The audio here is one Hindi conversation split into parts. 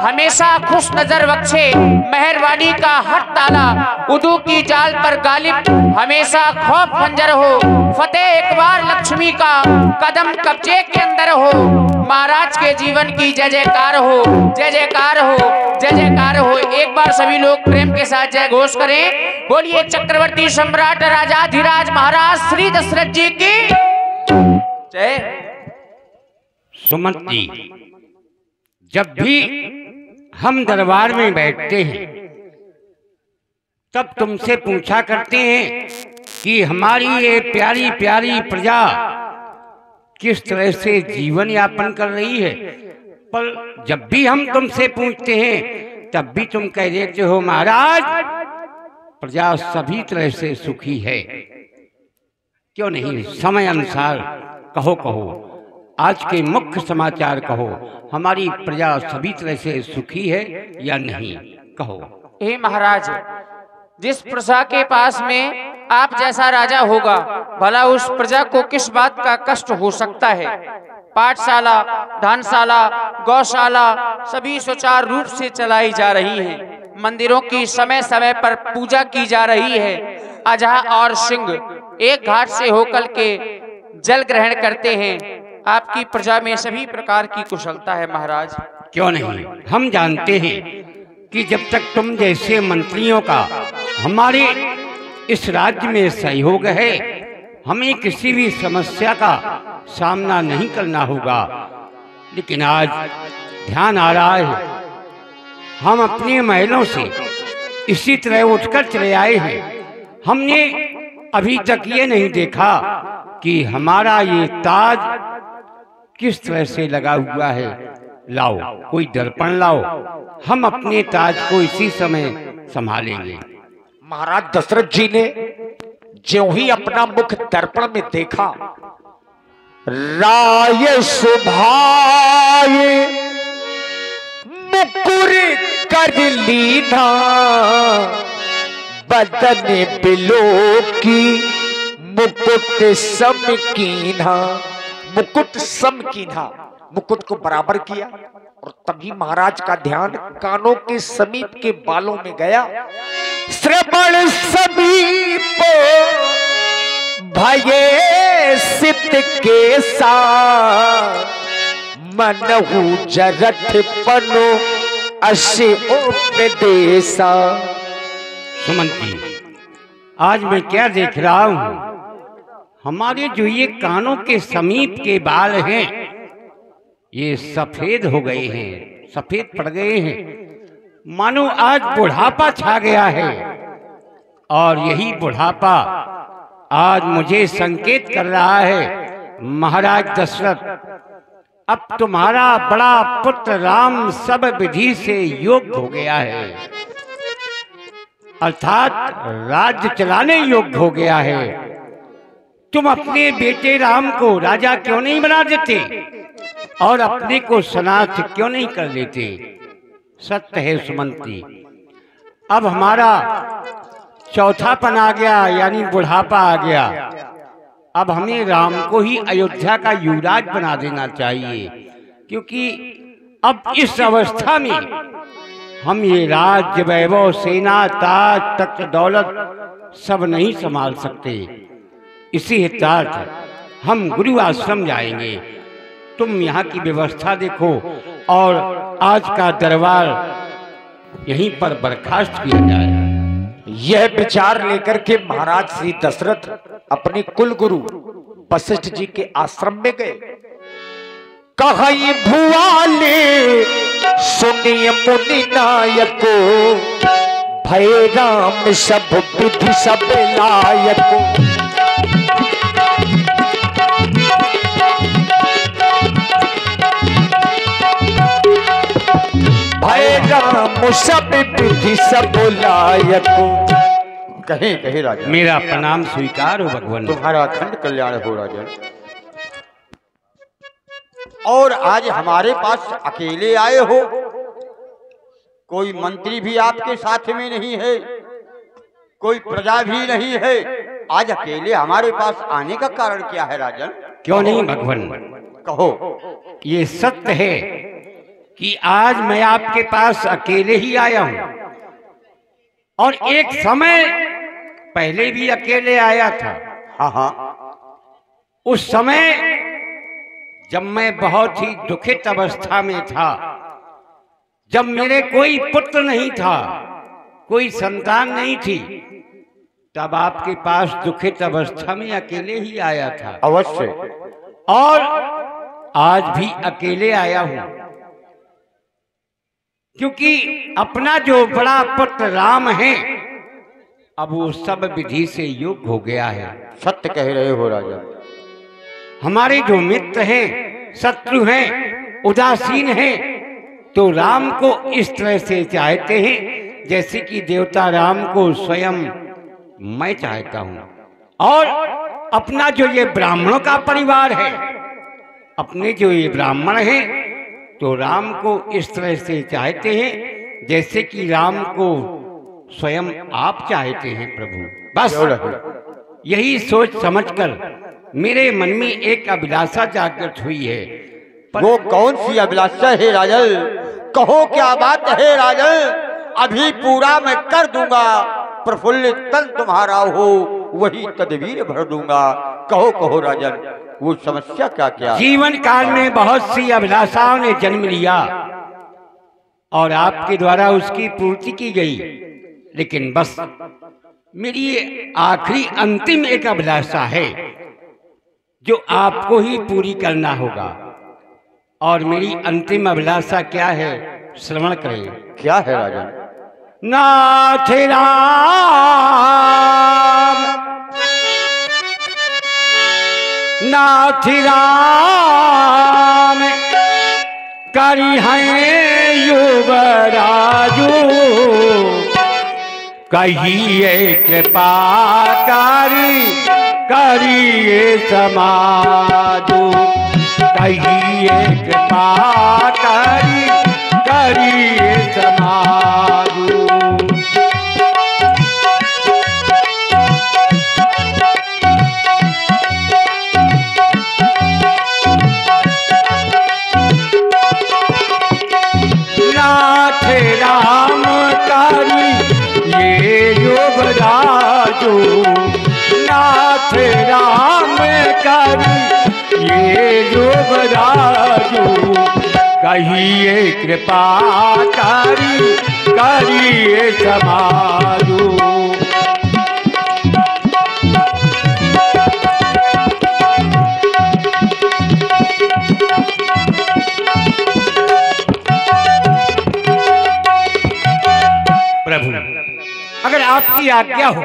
हमेशा खुश नजर बख्शे, मेहरबानी का हट ताला, उदू की जाल पर गालिब हमेशा खौफ खंजर हो, फतेह एक बार लक्ष्मी का कदम कब्जे के अंदर हो। महाराज के जीवन की जय जयकार हो, जय जयकार हो, जय जयकार हो। एक बार सभी लोग प्रेम के साथ जय घोष करें। बोलिए चक्रवर्ती सम्राट राजाधिराज महाराज श्री दशरथ जी की जय। सुमंत जी, जब भी हम दरबार में बैठते हैं तब तुमसे पूछा करते हैं कि हमारी ये प्यारी प्यारी प्रजा किस तरह से जीवन यापन कर रही है, पर जब भी हम तुमसे पूछते हैं तब भी तुम कह देते हो महाराज प्रजा सभी तरह से सुखी है। क्यों नहीं समय अनुसार कहो कहो, आज के मुख्य समाचार कहो, हमारी प्रजा सभी तरह से सुखी है या नहीं, कहो। हे महाराज, जिस प्रजा के पास में आप जैसा राजा होगा, भला उस प्रजा को किस बात का कष्ट हो सकता है। पाठशाला, धनशाला, गौशाला सभी सुचारू रूप से चलाई जा रही हैं। मंदिरों की समय समय पर पूजा की जा रही है। अजहा और सिंह एक घाट से होकर के जल ग्रहण करते हैं। आपकी प्रजा में सभी प्रकार की कुशलता है महाराज। क्यों नहीं, हम जानते हैं कि जब तक तुम जैसे मंत्रियों का हमारे इस राज्य में सहयोग है, हमें किसी भी समस्या का सामना नहीं करना होगा। लेकिन आज ध्यान आ रहा है, हम अपने महलों से इसी तरह उठकर चले आए हैं। हमने अभी तक ये नहीं देखा कि हमारा ये ताज किस तरह से लगा हुआ है। लाओ कोई दर्पण लाओ, हम अपने ताज को इसी समय संभालेंगे। महाराज दशरथ जी ने ज्यों ही अपना मुख दर्पण में देखा, राय सुभाय मुकुर कर लीना, बदन बिलो की मुकुट सम कीन्हा। मुकुट सम कीन्हा, मुकुट को बराबर किया। और तभी महाराज का ध्यान कानों के समीप के बालों में गया। श्रवण समीप भये सित के सा, मनहु जरथ पनो अशि उपदेशा। सुमंत जी, आज मैं क्या देख रहा हूं, हमारे जो ये कानों के समीप के बाल हैं ये सफेद हो गए हैं, सफेद पड़ गए हैं, मानो आज बुढ़ापा छा गया है। और यही बुढ़ापा आज मुझे संकेत कर रहा है महाराज दशरथ, अब तुम्हारा बड़ा पुत्र राम सब विधि से योग्य हो गया है, अर्थात राज्य चलाने योग्य हो गया है। तुम अपने बेटे राम को राजा क्यों नहीं बना देते और अपने को सनाथ क्यों नहीं कर लेते। सत्य है सुमंती, अब हमारा चौथापन आ गया, यानी बुढ़ापा आ गया। अब हमें राम को ही अयोध्या का युवराज बना देना चाहिए, क्योंकि अब इस अवस्था में हम ये राज्य वैभव सेना ताज तख्त दौलत सब नहीं संभाल सकते। इसी हितार्थ हम गुरु आश्रम जाएंगे। तुम यहाँ की व्यवस्था देखो और आज का दरबार यहीं पर बर्खास्त किया जाए। यह विचार लेकर के महाराज श्री दशरथ अपने कुल गुरु वशिष्ठ जी के आश्रम में गए। कहीं भुआले सुनिय मुनि नायको, भय राम सब विधि सब लायको। भय राम सब विधि सब लायको। कहे कहे राजा, मेरा प्रणाम स्वीकार हो भगवान। तुम्हारा अखंड कल्याण हो राजा। और आज हमारे पास अकेले आए हो, कोई मंत्री भी आपके साथ में नहीं है, कोई प्रजा भी नहीं है। आज अकेले हमारे पास आने का कारण क्या है राजन? क्यों नहीं भगवान, कहो। ये सत्य है कि आज मैं आपके पास अकेले ही आया हूं और एक समय पहले भी अकेले आया था। हाँ हाँ, उस समय जब मैं बहुत ही दुखित अवस्था में था, जब मेरे कोई पुत्र नहीं था, कोई संतान नहीं थी, तब आपके पास दुखित अवस्था में अकेले ही आया था। अवश्य। और आज भी अकेले आया हूं, क्योंकि अपना जो बड़ा पुत्र राम है अब वो सब विधि से युग हो गया है। सत्य कह रहे हो राजा। हमारे जो मित्र हैं, शत्रु हैं, उदासीन हैं, तो राम को इस तरह से चाहते हैं जैसे कि देवता राम को स्वयं मैं चाहता हूं। और अपना जो ये ब्राह्मणों का परिवार है, अपने जो ये ब्राह्मण हैं, तो राम को इस तरह से चाहते हैं जैसे कि राम को स्वयं आप चाहते हैं प्रभु। बस यही सोच समझकर मेरे मन में एक अभिलाषा जागृत हुई है। वो कौन सी अभिलाषा है राजल? कहो क्या बात है राजल? अभी पूरा मैं कर दूंगा। प्रफुल्लित तन तुम्हारा हो वही तदवीर भर दूंगा। कहो कहो राजन, वो समस्या क्या क्या? जीवन काल में बहुत सी अभिलाषाओं ने जन्म लिया और आपके द्वारा उसकी पूर्ति की गई, लेकिन बस मेरी आखिरी अंतिम एक अभिलाषा है जो आपको ही पूरी करना होगा। और मेरी अंतिम अभिलाषा क्या है, श्रवण करें। क्या है राजन? नाथ राम, नाथ राम करी हैं युवराजू, कहिए कृपा करिए समाजू, कहिए कृपा करिए समाजू। नाथ राम करी ये युवराजू, नाथ राम करी ये युवराजू, कहिए कृपा करिए समाजू। प्रभु, अगर आपकी आज्ञा हो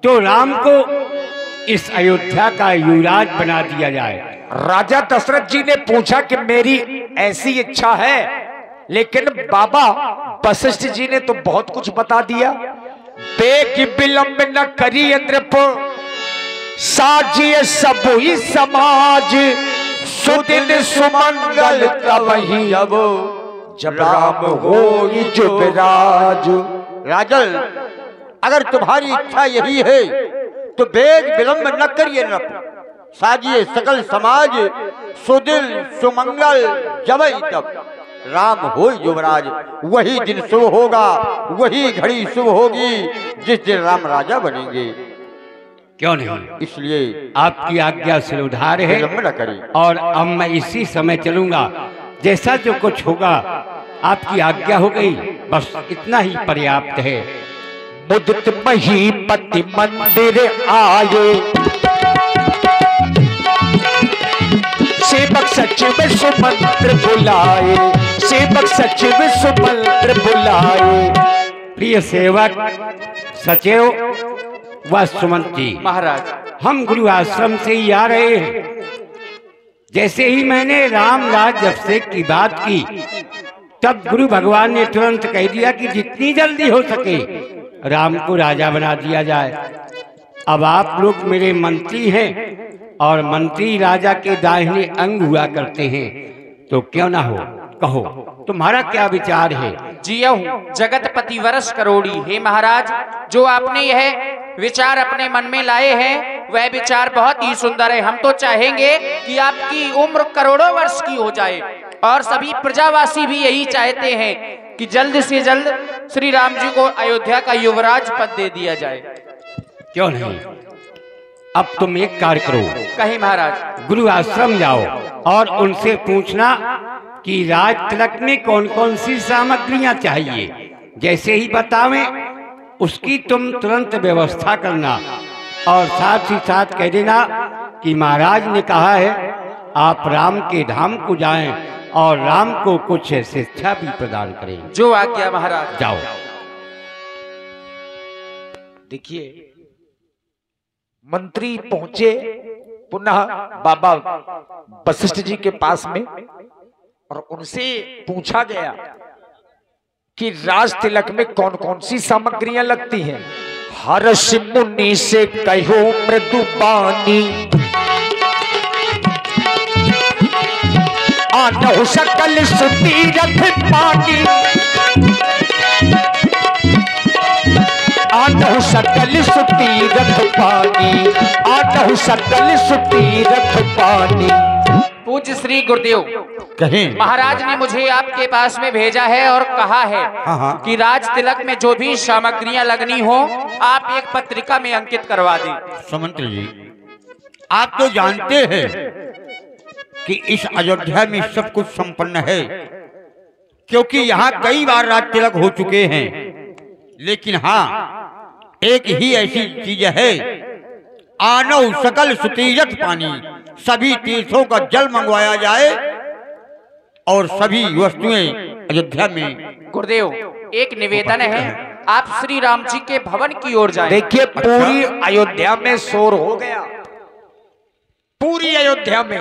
तो राम को इस अयोध्या का युवराज बना दिया जाए। राजा दशरथ जी ने पूछा कि मेरी ऐसी इच्छा है, लेकिन बाबा वशिष्ठ जी ने तो बहुत कुछ बता दिया। बेकी विलंब न करी नृप, साजिए सब ही समाज, सुदिन सुमंगल तबहि अब, जब राम हो युवराज। राजल, अगर तुम्हारी इच्छा यही है तो बेग विलंब न करिए नृप, साजिए सकल समाज, सुदिन सुमंगल जब तब राम हो युवराज। वही दिन शुभ होगा, वही घड़ी शुभ होगी जिस दिन राम राजा बनेंगे। क्यों नहीं? इसलिए आपकी आज्ञा से उधार है विलंब न करें। और अब मैं इसी समय चलूंगा। जैसा जो कुछ होगा आपकी आज्ञा हो गई, बस इतना ही पर्याप्त है। मुदित महीपति मंदिर आए, सेवक सचिव सुमंत्र बुलाए, सेवक सचिव सुमंत्र बुलाए। प्रिय सेवक सचिव व सुमंत जी महाराज, हम गुरु आश्रम से ही आ रहे हैं। जैसे ही मैंने राम राज्य अभिषेक की बात की, तब गुरु भगवान ने तुरंत कह दिया कि जितनी जल्दी हो सके राम को राजा बना दिया जाए। अब आप लोग मेरे मंत्री हैं और मंत्री राजा के दाहिने अंग हुआ करते हैं, तो क्यों ना हो, कहो तुम्हारा क्या विचार है? जियहु जगतपति वर्ष करोड़ी। हे महाराज, जो आपने यह विचार अपने मन में लाए हैं वह विचार बहुत ही सुंदर है। हम तो चाहेंगे कि आपकी उम्र करोड़ों वर्ष की हो जाए। और सभी प्रजावासी भी यही चाहते हैं कि जल्द से जल्द श्री राम जी को अयोध्या का युवराज पद दे दिया जाए। क्यों नहीं? अब तुम एक कार्य करो, कहीं महाराज। गुरु आश्रम जाओ और उनसे पूछना कि राज तिलक में कौन कौन सी सामग्रियां चाहिए। जैसे ही बतावें उसकी तुम तुरंत व्यवस्था करना और साथ ही साथ कह देना कि महाराज ने कहा है आप राम के धाम को जाएं और राम को कुछ शिक्षा भी प्रदान करें। जो आज्ञा महाराज। जाओ। देखिए मंत्री पहुंचे पुनः बाबा वशिष्ठ जी के पास में और उनसे पूछा गया कि राज तिलक में कौन कौन सी सामग्रियां लगती हैं। हर्ष मुनि से कहो मृदु बानी, आनहु सकल सुती रथ पानी, आनहु सकल सुती रथ पानी, आनहु सकल सुती रथ पानी। पूज्य श्री गुरुदेव, कहें महाराज ने मुझे आपके पास में भेजा है और कहा है कि राज तिलक में जो भी सामग्रियां लगनी हो आप एक पत्रिका में अंकित करवा दें। सुमंत्र जी, आप तो जानते हैं कि इस अयोध्या में सब कुछ संपन्न है, क्योंकि यहाँ कई बार राज तिलक हो चुके हैं। लेकिन हाँ, एक ही ऐसी चीज है, आनव सकल सुतीरथ पानी, सभी तीर्थों का जल मंगवाया जाए और सभी वस्तुएं अयोध्या में। गुरुदेव, एक निवेदन है, आप श्री राम जी के भवन की ओर जाएं। देखिए पूरी अयोध्या में शोर हो गया, पूरी अयोध्या में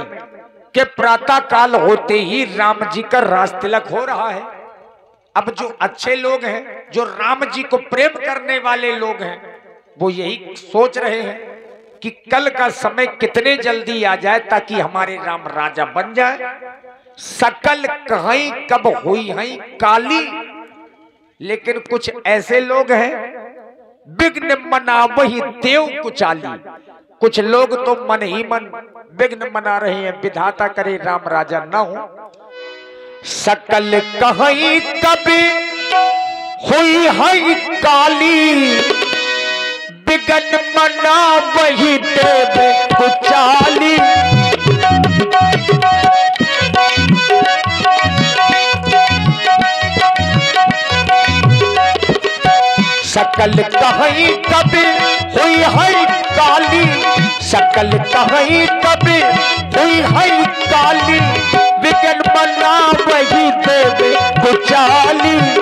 के प्रातः काल होते ही राम जी का राज तिलक हो रहा है। अब जो अच्छे लोग हैं, जो राम जी को प्रेम करने वाले लोग हैं, वो यही सोच रहे हैं कि कल का समय कितने जल्दी आ जाए ताकि हमारे राम राजा बन जाए। सकल कहीं कब हुई है काली, लेकिन कुछ ऐसे लोग हैं विघ्न मना वही देव कुचाली। कुछ लोग तो मन ही मन विघ्न मना रहे हैं, विधाता करे राम राजा न हो। सकल कहीं कब हुई है काली, विघ्न मना वही देव कुचाली। सकल कहीं कभी हुई है काली, सकल कहीं कभी हुई है काली, विघ्न मना वही देव कुचाली।